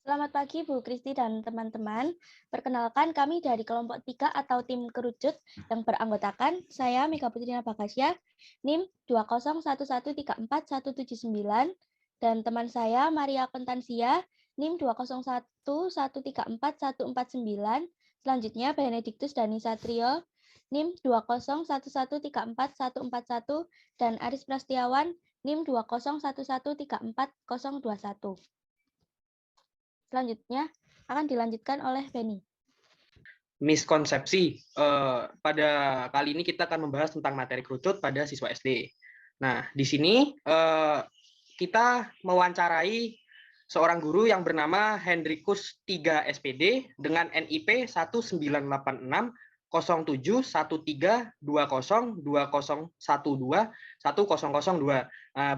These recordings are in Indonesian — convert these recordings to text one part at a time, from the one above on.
Selamat pagi Bu Kristi dan teman-teman. Perkenalkan kami dari kelompok 3 atau tim kerucut yang beranggotakan saya Mega Putrina Bagasya, NIM 201134179 dan teman saya Maria Kontansia, NIM 201134149. Selanjutnya Benediktus Dani Satrio, NIM 201134141 dan Aris Prastiawan, NIM 201134021. Selanjutnya akan dilanjutkan oleh Benny. Miskonsepsi. Pada kali ini kita akan membahas tentang materi kerucut pada siswa SD. Nah, di sini kita mewawancarai seorang guru yang bernama Hendrikus 3 SPD dengan NIP 1986 07 13 20 2012 1002.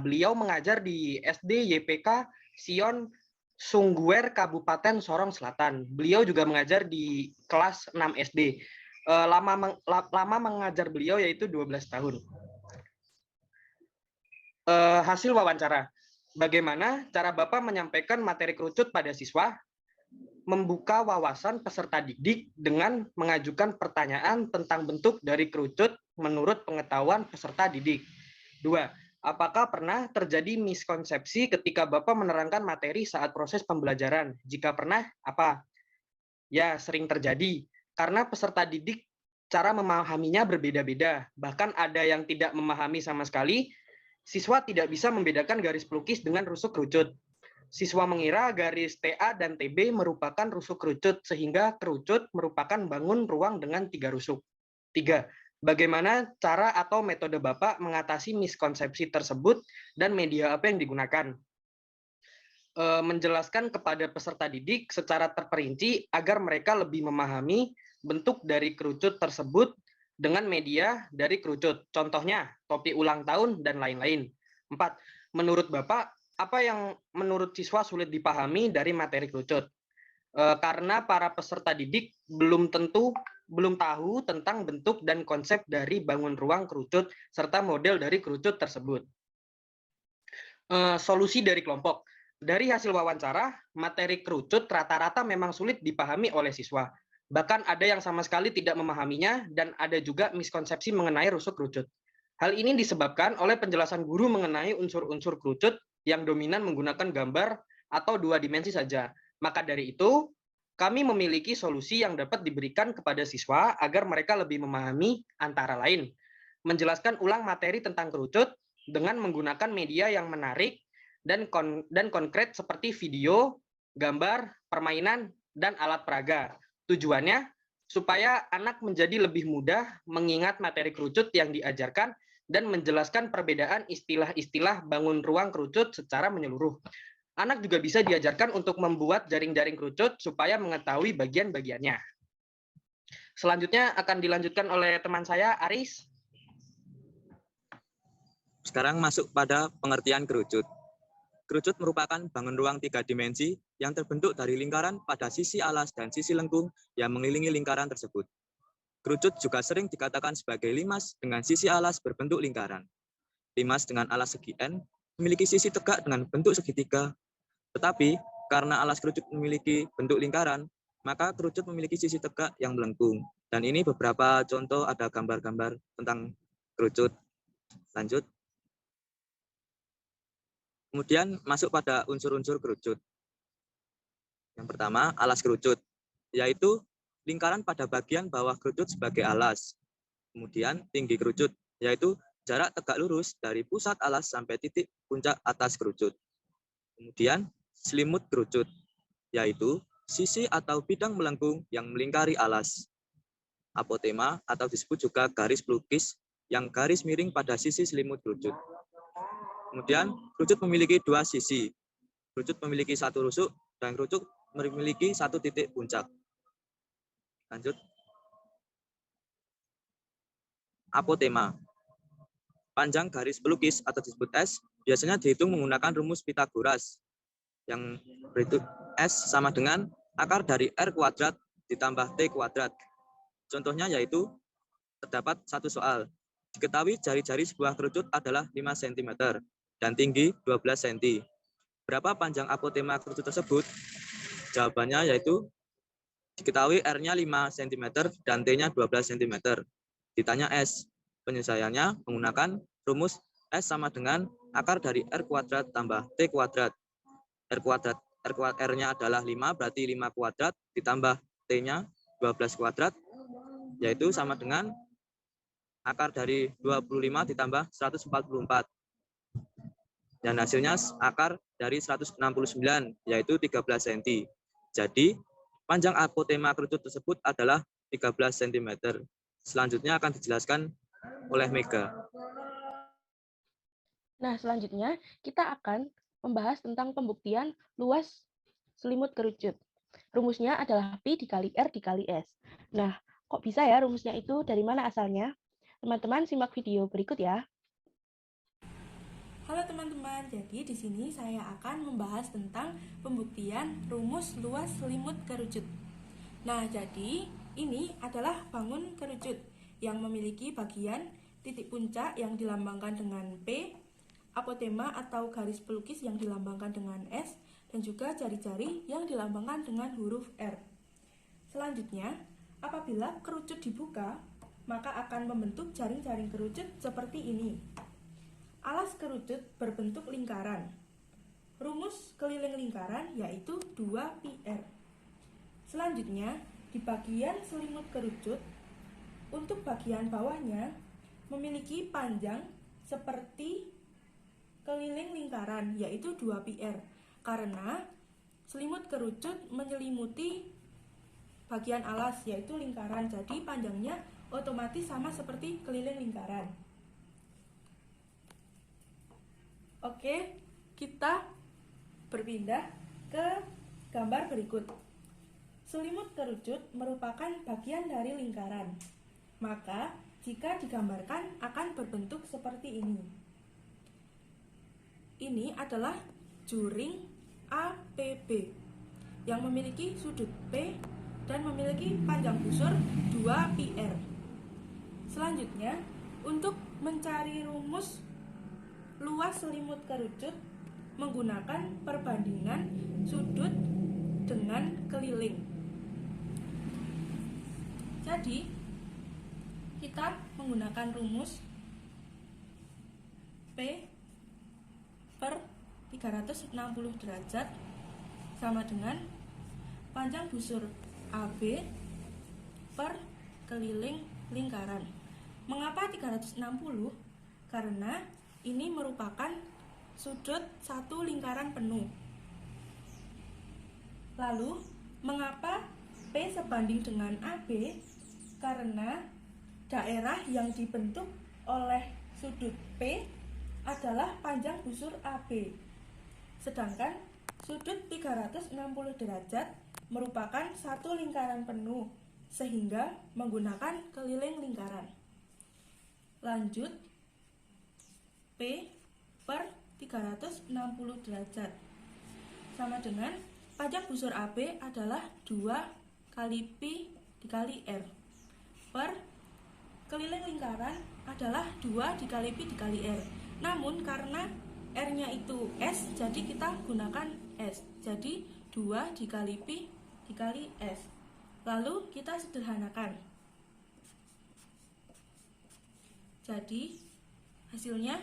Beliau mengajar di SD YPK Sion Sungguer, Kabupaten Sorong Selatan. Beliau juga mengajar di kelas 6 SD. Lama mengajar beliau yaitu 12 tahun. Hasil wawancara. Bagaimana cara Bapak menyampaikan materi kerucut pada siswa? Membuka wawasan peserta didik dengan mengajukan pertanyaan tentang bentuk dari kerucut menurut pengetahuan peserta didik. 2. Apakah pernah terjadi miskonsepsi ketika Bapak menerangkan materi saat proses pembelajaran? Jika pernah, apa? Ya, sering terjadi. Karena peserta didik cara memahaminya berbeda-beda. Bahkan ada yang tidak memahami sama sekali. Siswa tidak bisa membedakan garis pelukis dengan rusuk kerucut. Siswa mengira garis TA dan TB merupakan rusuk kerucut, sehingga kerucut merupakan bangun ruang dengan 3 rusuk. 3. Bagaimana cara atau metode Bapak mengatasi miskonsepsi tersebut dan media apa yang digunakan? Menjelaskan kepada peserta didik secara terperinci agar mereka lebih memahami bentuk dari kerucut tersebut dengan media dari kerucut. Contohnya, topi ulang tahun dan lain-lain. 4. Menurut Bapak, apa yang menurut siswa sulit dipahami dari materi kerucut? Karena para peserta didik belum tahu tentang bentuk dan konsep dari bangun ruang kerucut serta model dari kerucut tersebut. Solusi dari kelompok. Dari hasil wawancara, materi kerucut rata-rata memang sulit dipahami oleh siswa. Bahkan ada yang sama sekali tidak memahaminya dan ada juga miskonsepsi mengenai rusuk kerucut. Hal ini disebabkan oleh penjelasan guru mengenai unsur-unsur kerucut yang dominan menggunakan gambar atau 2 dimensi saja. Maka dari itu, kami memiliki solusi yang dapat diberikan kepada siswa agar mereka lebih memahami antara lain. Menjelaskan ulang materi tentang kerucut dengan menggunakan media yang menarik dan konkret seperti video, gambar, permainan, dan alat peraga. Tujuannya supaya anak menjadi lebih mudah mengingat materi kerucut yang diajarkan dan menjelaskan perbedaan istilah-istilah bangun ruang kerucut secara menyeluruh. Anak juga bisa diajarkan untuk membuat jaring-jaring kerucut supaya mengetahui bagian-bagiannya. Selanjutnya akan dilanjutkan oleh teman saya, Aris. Sekarang masuk pada pengertian kerucut. Kerucut merupakan bangun ruang 3 dimensi yang terbentuk dari lingkaran pada sisi alas dan sisi lengkung yang mengelilingi lingkaran tersebut. Kerucut juga sering dikatakan sebagai limas dengan sisi alas berbentuk lingkaran. Limas dengan alas segi N memiliki sisi tegak dengan bentuk segitiga. Tetapi karena alas kerucut memiliki bentuk lingkaran, maka kerucut memiliki sisi tegak yang melengkung. Dan ini beberapa contoh, ada gambar-gambar tentang kerucut. Lanjut. Kemudian masuk pada unsur-unsur kerucut. Yang pertama, alas kerucut, yaitu lingkaran pada bagian bawah kerucut sebagai alas. Kemudian tinggi kerucut, yaitu jarak tegak lurus dari pusat alas sampai titik puncak atas kerucut. Kemudian selimut kerucut, yaitu sisi atau bidang melengkung yang melingkari alas. Apotema atau disebut juga garis pelukis yang garis miring pada sisi selimut kerucut. Kemudian kerucut memiliki 2 sisi. Kerucut memiliki 1 rusuk dan kerucut memiliki 1 titik puncak. Lanjut. Apotema. Panjang garis pelukis atau disebut S biasanya dihitung menggunakan rumus Pythagoras yang berhitung S sama dengan akar dari R kuadrat ditambah T kuadrat. Contohnya yaitu terdapat 1 soal. Diketahui jari-jari sebuah kerucut adalah 5 cm dan tinggi 12 cm. Berapa panjang apotema kerucut tersebut? Jawabannya yaitu diketahui R-nya 5 cm dan T-nya 12 cm. Ditanya S. Penyelesaiannya menggunakan rumus S sama dengan akar dari R kuadrat tambah T kuadrat. R-nya adalah 5, berarti 5 kuadrat ditambah T-nya 12 kuadrat, yaitu sama dengan akar dari 25 ditambah 144. Dan hasilnya akar dari 169, yaitu 13 cm. Jadi, panjang apotema kerucut tersebut adalah 13 cm. Selanjutnya akan dijelaskan oleh Mega. Nah, selanjutnya kita akan membahas tentang pembuktian luas selimut kerucut. Rumusnya adalah Pi dikali R dikali S. Nah, kok bisa ya rumusnya itu? Dari mana asalnya? Teman-teman simak video berikut ya. Halo teman-teman, jadi di sini saya akan membahas tentang pembuktian rumus luas selimut kerucut. Nah, jadi ini adalah bangun kerucut yang memiliki bagian titik puncak yang dilambangkan dengan P, apotema atau garis pelukis yang dilambangkan dengan S, dan juga jari-jari yang dilambangkan dengan huruf R. Selanjutnya, apabila kerucut dibuka, maka akan membentuk jaring-jaring kerucut seperti ini. Alas kerucut berbentuk lingkaran. Rumus keliling lingkaran yaitu 2πr. Selanjutnya, di bagian selimut kerucut, untuk bagian bawahnya memiliki panjang seperti keliling lingkaran yaitu 2πr. Karena selimut kerucut menyelimuti bagian alas yaitu lingkaran, jadi panjangnya otomatis sama seperti keliling lingkaran. Oke, kita berpindah ke gambar berikut. Selimut kerucut merupakan bagian dari lingkaran. Maka, jika digambarkan akan berbentuk seperti ini. Ini adalah juring APB yang memiliki sudut P dan memiliki panjang busur 2πr. Selanjutnya, untuk mencari rumus luas selimut kerucut menggunakan perbandingan sudut dengan keliling. Jadi, kita menggunakan rumus P per 360 derajat sama dengan panjang busur AB per keliling lingkaran. Mengapa 360? Karena ini merupakan sudut satu lingkaran penuh. Lalu, mengapa P sebanding dengan AB? Karena daerah yang dibentuk oleh sudut P adalah panjang busur AB. Sedangkan sudut 360 derajat merupakan satu lingkaran penuh, sehingga menggunakan keliling lingkaran. Lanjut, P per 360 derajat sama dengan panjang busur AB adalah 2 kali Pi dikali R per keliling lingkaran adalah 2 dikali Pi dikali R. Namun karena R-nya itu S, jadi kita gunakan S. Jadi 2 dikali Pi dikali S. Lalu kita sederhanakan. Jadi hasilnya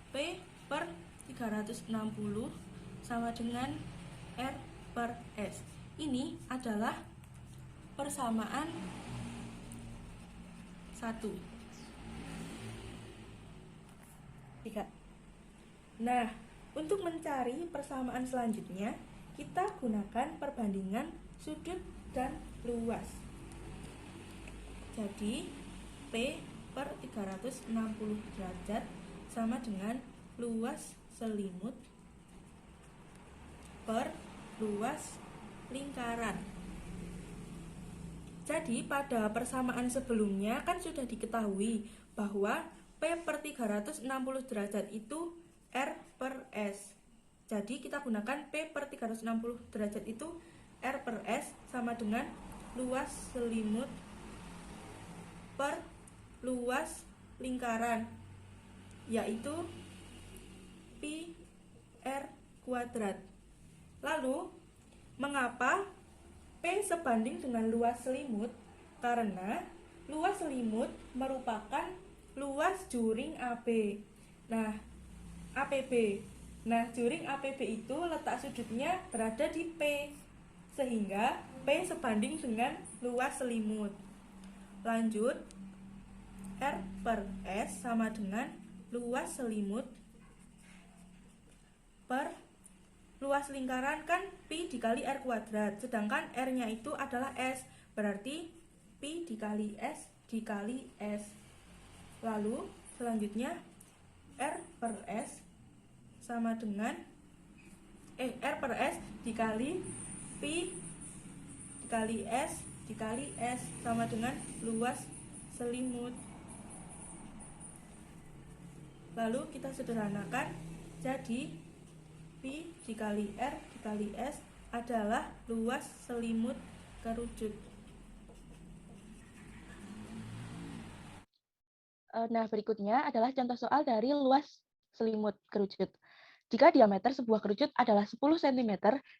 P per 360 sama dengan R per S. Ini adalah persamaan 1. Nah, untuk mencari persamaan selanjutnya, kita gunakan perbandingan sudut dan luas. Jadi, P per 360 derajat sama dengan luas selimut per luas lingkaran. Jadi pada persamaan sebelumnya kan sudah diketahui bahwa P per 360 derajat itu R per S. Jadi kita gunakan P per 360 derajat itu R per S sama dengan luas selimut per luas lingkaran, yaitu Pi R kuadrat. Lalu Mengapa P sebanding dengan luas selimut? Karena luas selimut merupakan luas juring AB. Nah, APB. Nah, juring APB itu letak sudutnya berada di P, sehingga P sebanding dengan luas selimut. Lanjut, R per S sama dengan luas selimut per luas lingkaran, kan Pi dikali R kuadrat, sedangkan R-nya itu adalah S, berarti Pi dikali S dikali S. Lalu selanjutnya R per S sama dengan R per S dikali Pi dikali S dikali S sama dengan luas selimut. Lalu kita sederhanakan, jadi Pi dikali R dikali S adalah luas selimut kerucut. Nah, berikutnya adalah contoh soal dari luas selimut kerucut. Jika diameter sebuah kerucut adalah 10 cm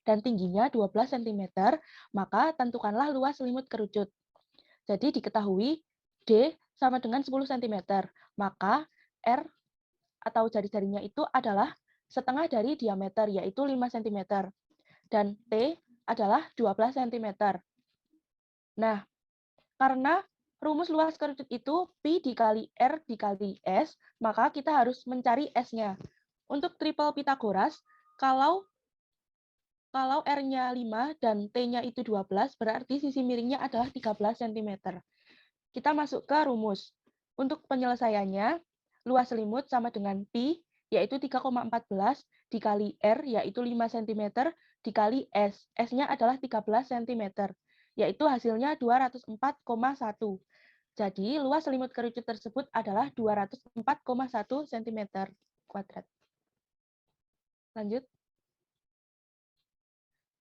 dan tingginya 12 cm, maka tentukanlah luas selimut kerucut. Jadi diketahui D sama dengan 10 cm, maka R atau jari-jarinya itu adalah setengah dari diameter, yaitu 5 cm. Dan T adalah 12 cm. Nah, karena rumus luas kerucut itu Pi dikali R dikali S, maka kita harus mencari S-nya. Untuk triple Pitagoras, kalau R-nya 5 dan T-nya itu 12, berarti sisi miringnya adalah 13 cm. Kita masuk ke rumus. Untuk penyelesaiannya, luas selimut sama dengan Pi, yaitu 3,14 dikali R, yaitu 5 cm, dikali S. S-nya adalah 13 cm, yaitu hasilnya 204,1. Jadi, luas selimut kerucut tersebut adalah 204,1 cm kuadrat. Lanjut.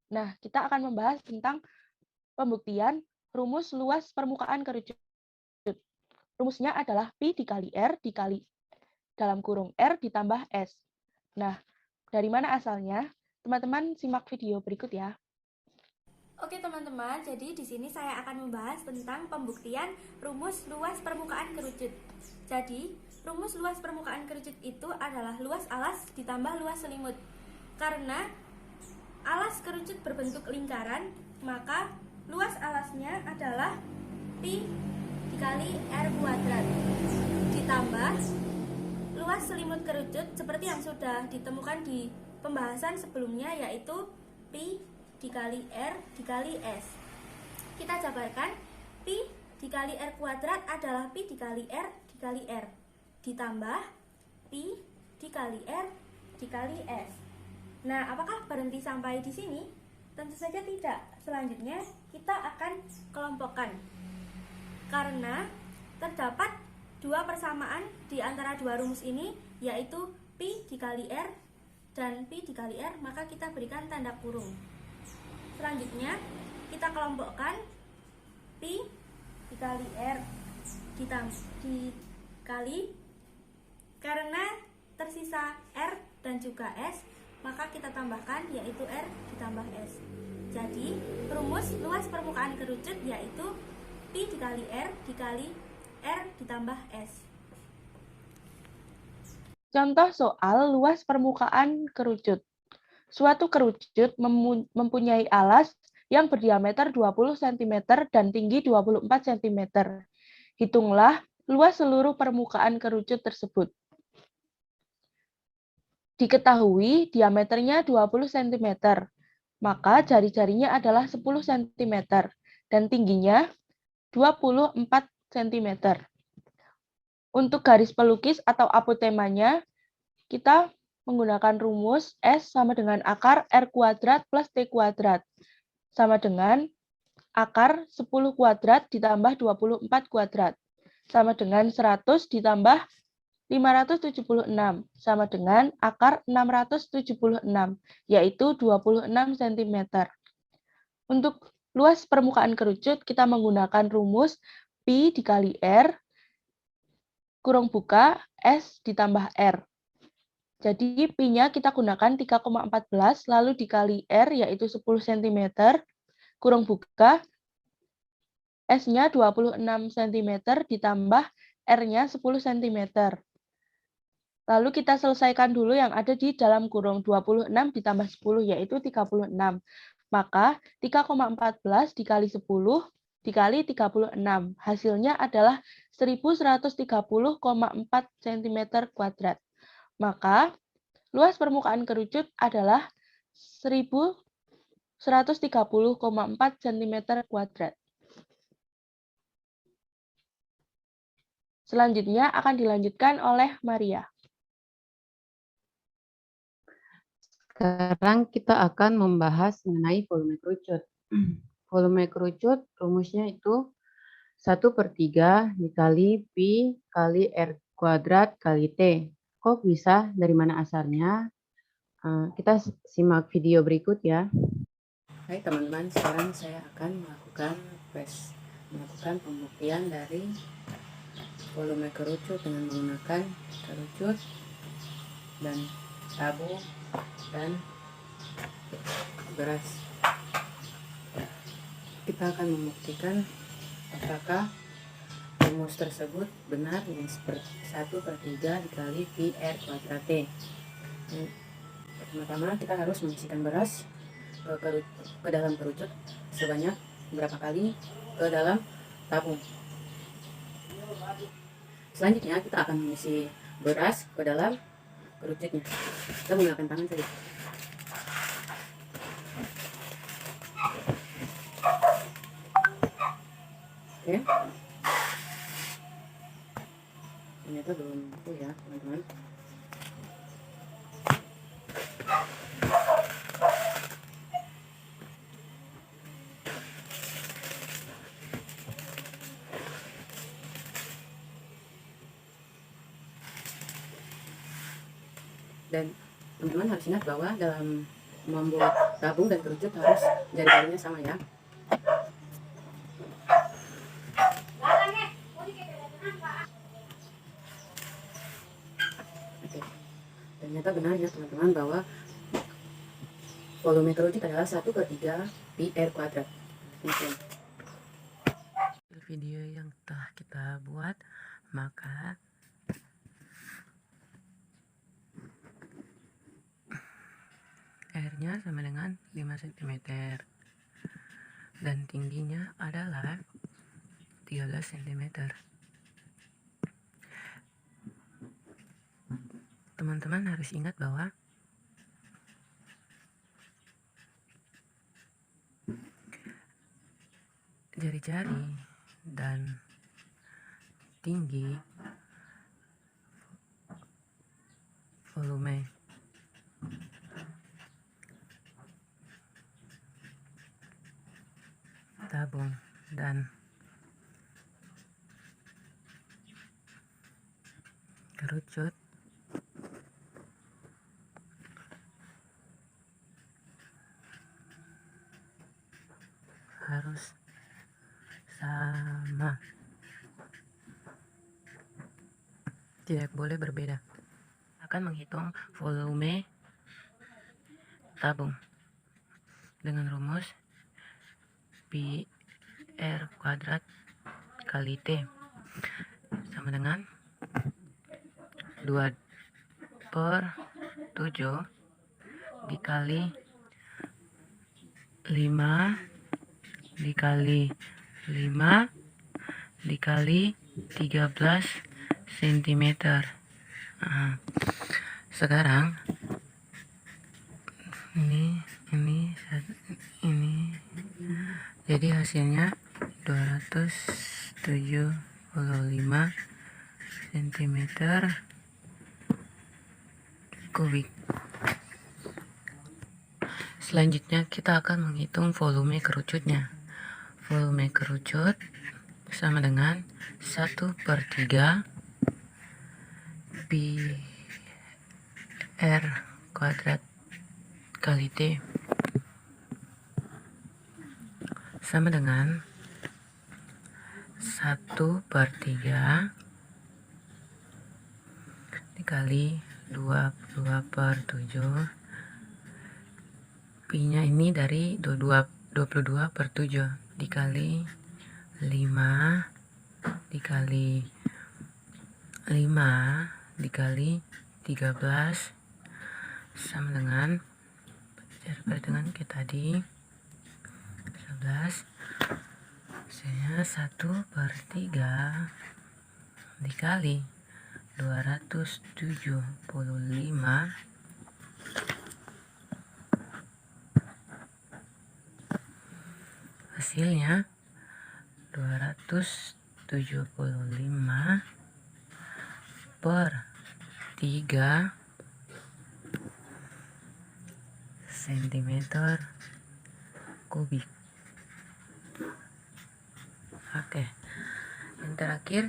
Nah, kita akan membahas tentang pembuktian rumus luas permukaan kerucut. Rumusnya adalah Pi dikali R dikali dalam kurung R ditambah S. Nah, dari mana asalnya? Teman-teman simak video berikut ya. Oke teman-teman, jadi di sini saya akan membahas tentang pembuktian rumus luas permukaan kerucut. Jadi, rumus luas permukaan kerucut itu adalah luas alas ditambah luas selimut. Karena alas kerucut berbentuk lingkaran, maka luas alasnya adalah Pi dikali R kuadrat ditambah luas selimut kerucut seperti yang sudah ditemukan di pembahasan sebelumnya, yaitu Pi dikali R dikali S. Kita jabarkan, Pi dikali R kuadrat adalah Pi dikali R dikali R ditambah Pi dikali R dikali S. Nah, apakah berhenti sampai di sini? Tentu saja tidak. Selanjutnya kita akan kelompokkan. Karena terdapat dua persamaan di antara dua rumus ini, yaitu Pi dikali R dan Pi dikali R, maka kita berikan tanda kurung. Selanjutnya kita kelompokkan, Pi dikali R dikali, karena tersisa R dan juga S, maka kita tambahkan, yaitu R ditambah S. Jadi rumus luas permukaan kerucut yaitu Pi dikali R dikali R ditambah S. Contoh soal luas permukaan kerucut. Suatu kerucut mempunyai alas yang berdiameter 20 cm dan tinggi 24 cm. Hitunglah luas seluruh permukaan kerucut tersebut. Diketahui diameternya 20 cm, maka jari-jarinya adalah 10 cm dan tingginya 24 cm. Untuk garis pelukis atau apotemanya, kita menggunakan rumus S sama dengan akar R kuadrat plus T kuadrat. Sama dengan akar 10 kuadrat ditambah 24 kuadrat. Sama dengan 100 ditambah 576. Sama dengan akar 676, yaitu 26 cm. Untuk luas permukaan kerucut, kita menggunakan rumus Pi dikali R, kurung buka, S ditambah R. Jadi pi-nya kita gunakan 3,14 lalu dikali R yaitu 10 cm, kurung buka, S-nya 26 cm ditambah R-nya 10 cm. Lalu kita selesaikan dulu yang ada di dalam kurung 26 ditambah 10 yaitu 36. Maka 3,14 dikali 10 dikali 36. Hasilnya adalah 1130,4 cm kuadrat. Maka luas permukaan kerucut adalah 1130,4 cm kuadrat. Selanjutnya akan dilanjutkan oleh Maria. Sekarang kita akan membahas mengenai volume kerucut. Volume kerucut rumusnya itu 1/3 dikali pi kali R kuadrat kali T. Kok bisa? Dari mana asalnya? Kita simak video berikut ya. Hai teman-teman, sekarang saya akan melakukan pembuktian dari volume kerucut dengan menggunakan kerucut dan tabung dan beras. Kita akan membuktikan apakah rumus tersebut benar yang seperti 1/3 dikali pi R kuadrat T. Pertama-tama kita harus mengisikan beras ke dalam kerucut sebanyak berapa kali ke dalam tabung. Selanjutnya kita akan mengisi beras ke dalam kerucutnya. Kita menggunakan tangan saja. Oke. Ternyata belum full ya, teman-teman. Dan teman-teman harus ingat bahwa dalam membuat tabung dan kerucut harus jari-jarinya sama ya. Oke. Ternyata benar ya teman-teman bahwa volume kerucut adalah 1/3 pi R kuadrat. Oke. Video yang telah kita buat, maka R-nya sama dengan 5 cm dan tingginya adalah 13 cm. Teman-teman harus ingat bahwa jari-jari dan tinggi volume tabung dan kerucut harus sama, tidak boleh berbeda. Akan menghitung volume tabung dengan rumus pi R kuadrat kali T sama dengan 2/7 dikali 5 dikali 5 dikali 13 cm. Sekarang ini jadi hasilnya 275 cm kubik. Selanjutnya kita akan menghitung volume kerucutnya. Volume kerucut sama dengan 1/3 pi R kuadrat kali T sama dengan 1/3 dikali 22/7. Pi-nya ini dari 22/7 dikali 5 dikali 5 dikali 13 sama dengan kayak tadi 11. Hasilnya 1/3 dikali 275. Hasilnya 275/3 cm3. Oke, yang terakhir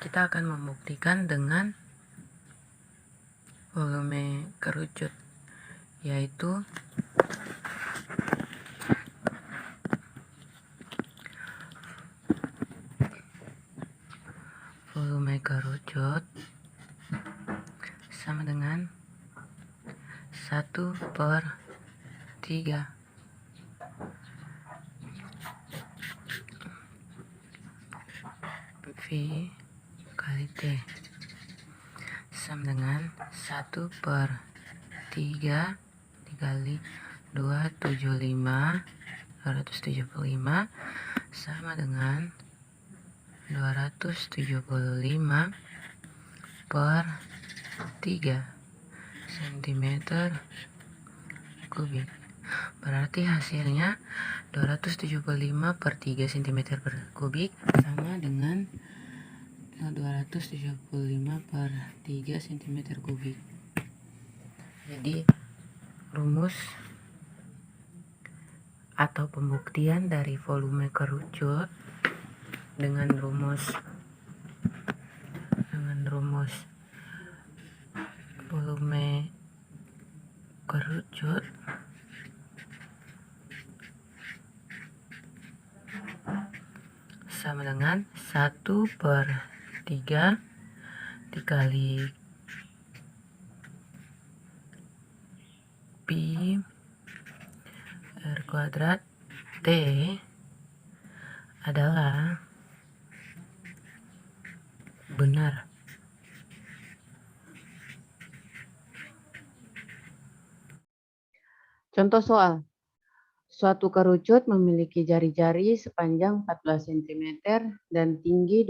kita akan membuktikan dengan volume kerucut, yaitu volume kerucut sama dengan 1/3 V kali T sama dengan 1/3 dikali 275 sama dengan 275/3 cm3. Berarti hasilnya 275/3 cm3 sama dengan 275/3 cm3. Jadi rumus atau pembuktian dari volume kerucut dengan rumus volume kerucut sama dengan 1/3 dikali pi r kuadrat T adalah benar. Contoh soal. Suatu kerucut memiliki jari-jari sepanjang 14 cm dan tinggi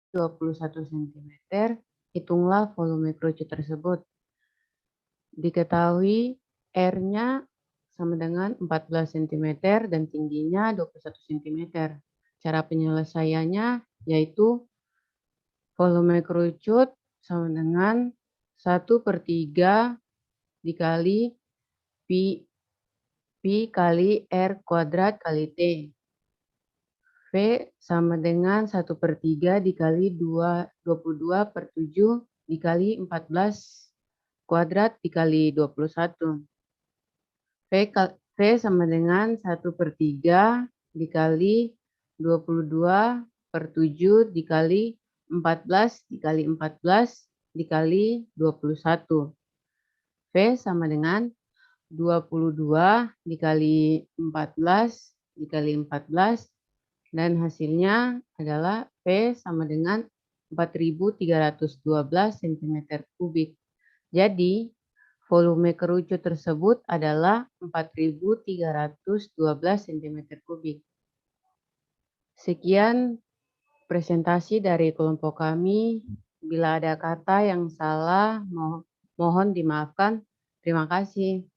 21 cm. Hitunglah volume kerucut tersebut. Diketahui R-nya sama dengan 14 cm dan tingginya 21 cm. Cara penyelesaiannya yaitu volume kerucut sama dengan 1/3 dikali Pi kali R kuadrat kali T. V sama dengan 1/3 dikali 22/7 dikali 14 kuadrat dikali 21. V sama dengan 1/3 dikali 22/7 dikali 14 dikali 14 dikali 21. V sama dengan 22 dikali 14 dikali 14 dan hasilnya adalah V sama dengan 4.312 cm3. Jadi volume kerucut tersebut adalah 4.312 cm3. Sekian presentasi dari kelompok kami. Bila ada kata yang salah mohon dimaafkan. Terima kasih.